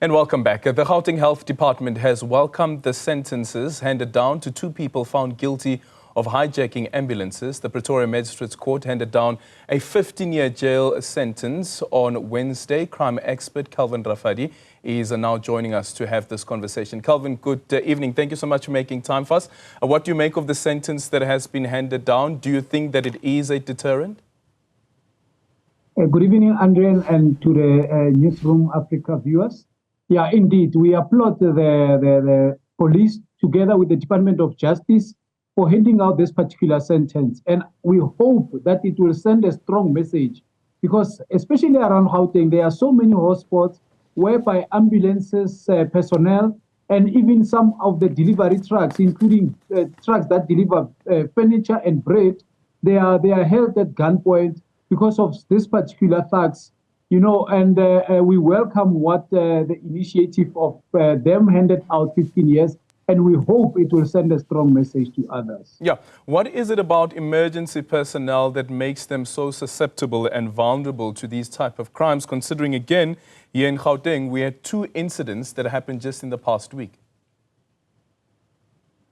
And welcome back. The Gauteng Health Department has welcomed the sentences handed down to two people found guilty of hijacking ambulances. The Pretoria Magistrates Court handed down a 15-year jail sentence on Wednesday. Crime expert Calvin Rafadi is now joining us to have this conversation. Calvin, good evening. Thank you so much for making time for us. What do you make of the sentence that has been handed down? Do you think that it is a deterrent? Good evening, Andrian, and to the Newzroom Afrika viewers. Yeah, indeed, we applaud the police together with the Department of Justice for handing out this particular sentence. And we hope that it will send a strong message because especially around Gauteng, there are so many hotspots whereby ambulances, personnel, and even some of the delivery trucks, including trucks that deliver furniture and bread, they are held at gunpoint because of this particular thugs. You know, and we welcome what the initiative of them handed out 15 years, and we hope it will send a strong message to others. Yeah. What is it about emergency personnel that makes them so susceptible and vulnerable to these type of crimes, considering, again, here in Gauteng, we had 2 incidents that happened just in the past week?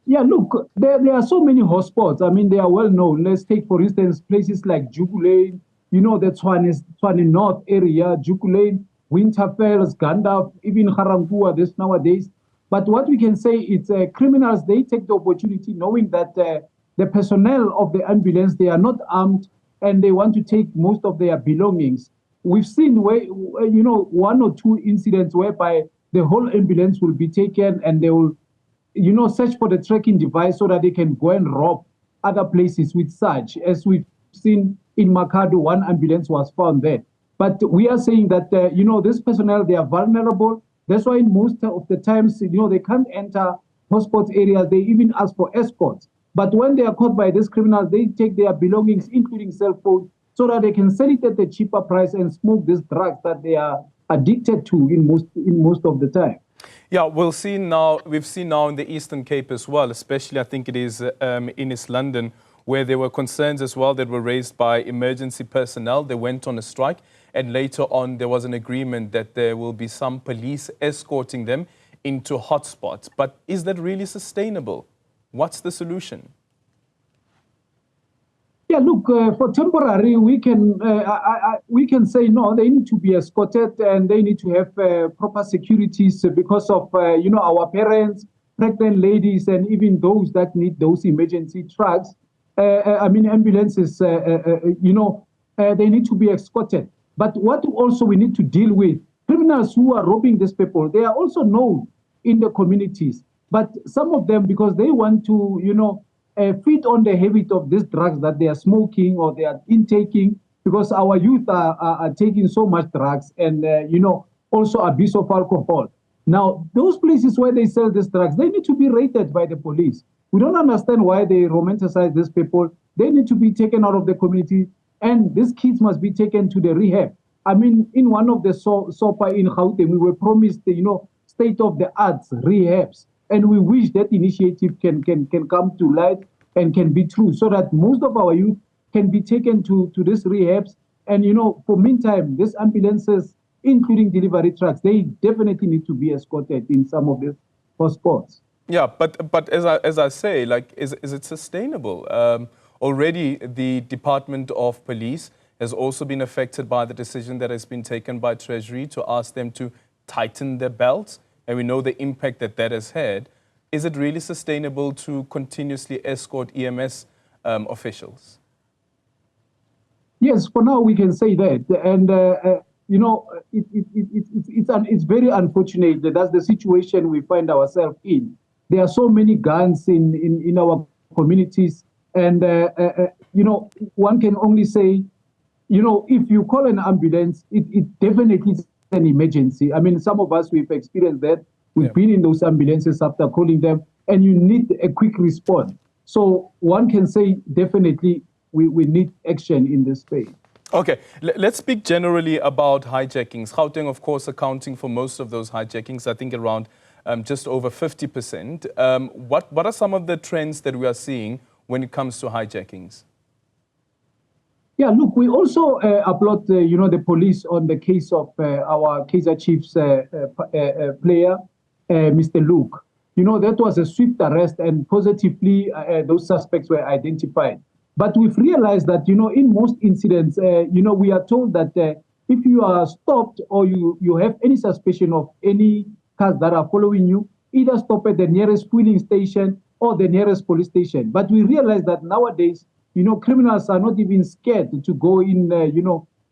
Yeah, look, there are so many hotspots. I mean, they are well known. Let's take, for instance, places like Jubilee. You know, the Tshwane North area, Jukulane, Winterfells, Gandalf, even Harangua, this nowadays. But what we can say is criminals, they take the opportunity knowing that the personnel of the ambulance, they are not armed and they want to take most of their belongings. We've seen, you know, 1 or 2 incidents whereby the whole ambulance will be taken and they will, you know, search for the tracking device so that they can go and rob other places with such, as we've seen in Makado, 1 ambulance was found there. But we are saying that, you know, this personnel, they are vulnerable. That's why most of the times, you know, they can't enter hotspot areas. They even ask for escorts. But when they are caught by these criminals, they take their belongings, including cell phones, so that they can sell it at a cheaper price and smoke these drugs that they are addicted to in most of the time. Yeah, we've seen now in the Eastern Cape as well, especially I think it is in East London, where there were concerns as well that were raised by emergency personnel. They went on a strike, and later on there was an agreement that there will be some police escorting them into hotspots. But is that really sustainable? What's the solution? Yeah, look, for temporary, we can say no, they need to be escorted and they need to have proper securities because of, you know, our parents, pregnant ladies, and even those that need those emergency trucks. I mean, ambulances, you know, they need to be escorted. But what also we need to deal with, criminals who are robbing these people, they are also known in the communities. But some of them, because they want to, you know, feed on the habit of these drugs that they are smoking or they are intaking, because our youth are taking so much drugs and, you know, also abuse of alcohol. Now, those places where they sell these drugs, they need to be rated by the police. We don't understand why they romanticize these people. They need to be taken out of the community, and these kids must be taken to the rehab. I mean, in one of the SOPA in Gauteng, we were promised, you know, state-of-the-art rehabs, and we wish that initiative can come to light and can be true, so that most of our youth can be taken to these rehabs. And, you know, for meantime, these ambulances, including delivery trucks, they definitely need to be escorted in some of the hotspots. Yeah, but as I say, like, is it sustainable? Already, the Department of Police has also been affected by the decision that has been taken by Treasury to ask them to tighten their belts, and we know the impact that that has had. Is it really sustainable to continuously escort EMS officials? Yes, for now we can say that, and you know, it's very unfortunate that that's the situation we find ourselves in. There are so many guns in our communities, and you know, one can only say, you know, if you call an ambulance, it definitely is an emergency. I mean, some of us, we've experienced that. We've been in those ambulances after calling them, and you need a quick response. So one can say definitely we need action in this space. Okay, let's speak generally about hijackings. Gauteng, of course, accounting for most of those hijackings, I think around just over 50%. What are some of the trends that we are seeing when it comes to hijackings? Yeah, look, we also applaud, the police on the case of our Kaizer Chiefs player, Mr. Luke. That was a swift arrest, and positively those suspects were identified. But we've realized that, in most incidents, we are told that if you are stopped or you have any suspicion of any cars that are following you, either stop at the nearest fueling station or the nearest police station. But we realize that nowadays, criminals are not even scared to go in,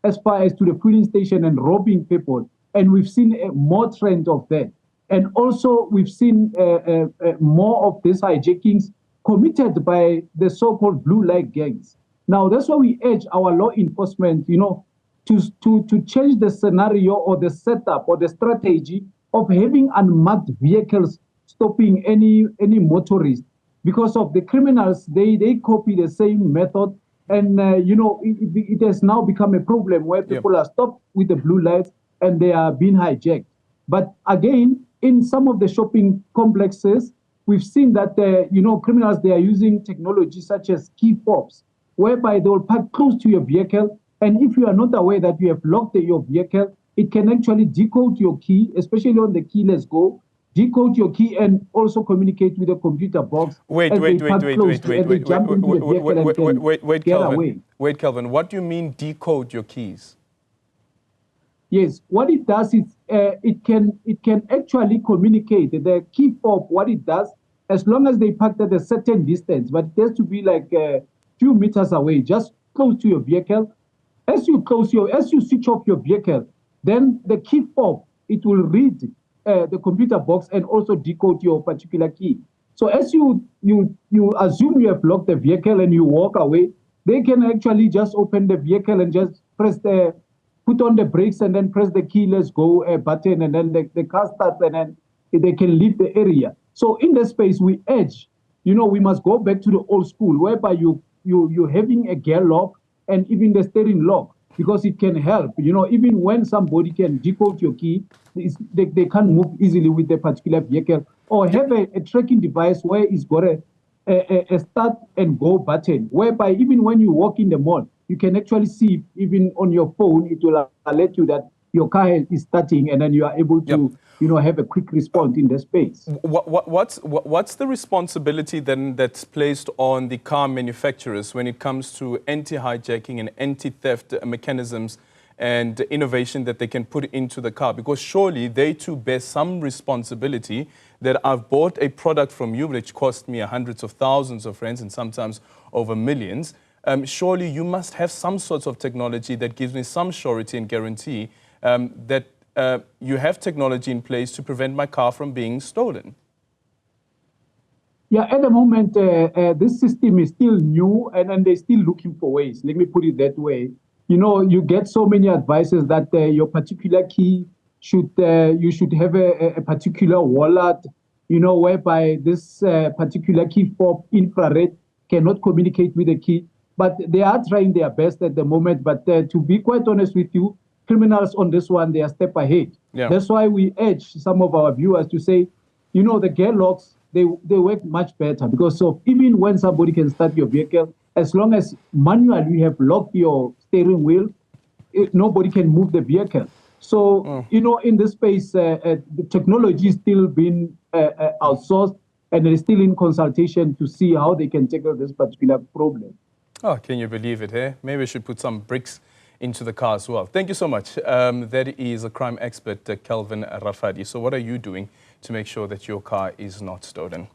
as far as to the fueling station and robbing people. And we've seen more trend of that. And also, we've seen more of these hijackings committed by the so-called blue light gangs. Now, that's why we urge our law enforcement, to change the scenario or the setup or the strategy of having unmarked vehicles stopping any motorist. Because of the criminals, they copy the same method. And, it has now become a problem where people are stopped with the blue lights and they are being hijacked. But again, in some of the shopping complexes, we've seen that, criminals, they are using technology such as key fobs, whereby they will park close to your vehicle. And if you are not aware that you have locked your vehicle, it can actually decode your key, especially on the keyless go, decode your key and also communicate with the computer box. Wait, Calvin, what do you mean decode your keys? Yes, what it does is it can actually communicate the key fob. What it does, as long as they parked at a certain distance, but it has to be like a few meters away, just close to your vehicle. As you switch off your vehicle, then the key fob, it will read the computer box and also decode your particular key. So as you assume you have locked the vehicle and you walk away, they can actually just open the vehicle and just put on the brakes and then press the keyless go button, and then the car starts and then they can leave the area. So in this space, we urge, we must go back to the old school whereby you're having a gear lock and even the steering lock, because it can help. Even when somebody can decode your key, they can't move easily with the particular vehicle, or have a tracking device where it's got a start and go button, whereby even when you walk in the mall, you can actually see, even on your phone, it will alert you that your car is starting, and then you are able to, have a quick response in the space. What's the responsibility then that's placed on the car manufacturers when it comes to anti-hijacking and anti-theft mechanisms and innovation that they can put into the car? Because surely they too bear some responsibility that I've bought a product from you which cost me hundreds of thousands of rands and sometimes over millions. Surely you must have some sorts of technology that gives me some surety and guarantee that you have technology in place to prevent my car from being stolen. Yeah, at the moment, this system is still new, and they're still looking for ways. Let me put it that way. You get so many advices that your particular key you should have a particular wallet, whereby this particular key fob infrared cannot communicate with the key. But they are trying their best at the moment. But to be quite honest with you, criminals on this one, they are a step ahead. Yeah. That's why we urge some of our viewers to say, the gear locks, they work much better, because of even when somebody can start your vehicle, as long as manually you have locked your steering wheel, nobody can move the vehicle. So, in this space, the technology is still being outsourced, and it is still in consultation to see how they can tackle this particular problem. Oh, can you believe it, eh? Maybe we should put some bricks into the car as well. Thank you so much. That is a crime expert, Calvin Rafadi. So what are you doing to make sure that your car is not stolen?